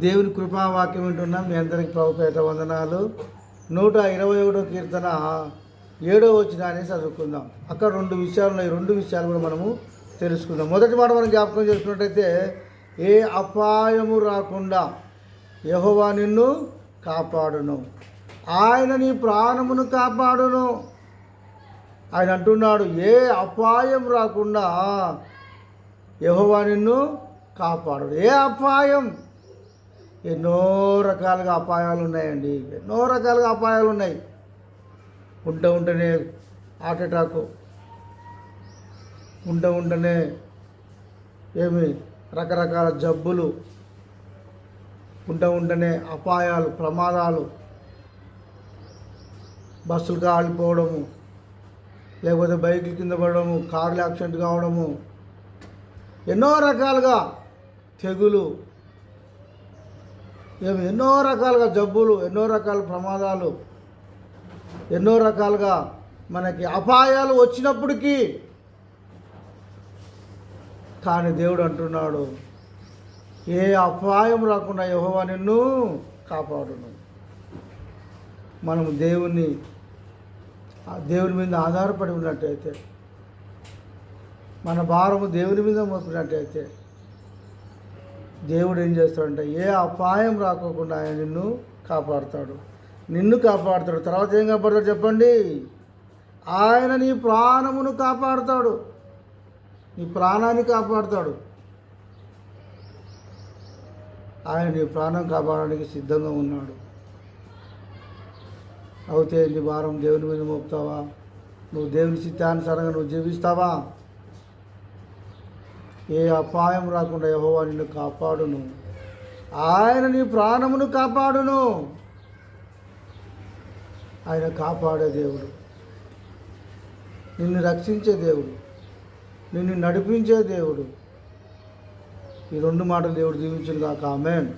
దేవుని కృపావాక్యం వింటున్నాం. మీ అందరికి ప్రభుపేట వందనాలు. 121వ కీర్తన 7వ వచనాన్ని చదువుకుందాం. అక్కడ రెండు విషయాలు ఉన్నాయి. రెండు విషయాలు కూడా మనము తెలుసుకుందాం. మొదటి మాట మనం జ్ఞాపకం చేసుకున్నట్టయితే, ఏ అపాయము రాకుండా యెహోవా నిన్ను కాపాడును, ఆయన నీ ప్రాణమును కాపాడును. ఆయన అంటున్నాడు, ఏ అపాయం రాకుండా యెహోవా నిన్ను కాపాడును. ఏ అపాయం? ఎన్నో రకాలుగా అపాయాలు ఉన్నాయండి. ఎన్నో రకాలుగా అపాయాలు ఉన్నాయి. ఉంటేనే హార్ట్ అటాక్, ఉంటేనే రకరకాల జబ్బులు, ఉంటేనే అపాయాలు, ప్రమాదాలు, బస్సులు కాలిపోవడము, లేకపోతే బైకుల కింద పడడము, కార్లు యాక్సిడెంట్ కావడము, ఎన్నో రకాలుగా తెగులు, ఎన్నో రకాలుగా జబ్బులు, ఎన్నో రకాల ప్రమాదాలు, ఎన్నో రకాలుగా మనకి అపాయాలు వచ్చినప్పటికీ కానీ దేవుడు అంటున్నాడు, ఏ అపాయం రాకుండా యెహోవా నిన్ను కాపాడును. మనము దేవుని మీద ఆధారపడి ఉన్నట్టయితే, మన భారము దేవుని మీద మోపినట్టయితే దేవుడు ఏం చేస్తాడంటే ఏ అపాయం రాకోకుండా ఆయన నిన్ను కాపాడుతాడు. తర్వాత ఏం కాపాడతాడు చెప్పండి? ఆయన నీ ప్రాణమును కాపాడుతాడు. నీ ప్రాణాన్ని కాపాడుతాడు. ఆయన నీ ప్రాణం కాపాడడానికి సిద్ధంగా ఉన్నాడు. అయితే నీ భారం దేవుని మీద మోపుతావా? నువ్వు దేవుని చిత్తానుసారంగా నువ్వు జీవిస్తావా? ఏ అపాయం రాకుండా యెహోవా నిన్ను కాపాడును, ఆయన నీ ప్రాణమును కాపాడును. ఆయన కాపాడే దేవుడు, నిన్ను రక్షించే దేవుడు, నిన్ను నడిపించే దేవుడు. ఈ రెండు మాటలు దేవుడు దీవించును గాక. ఆమేన్.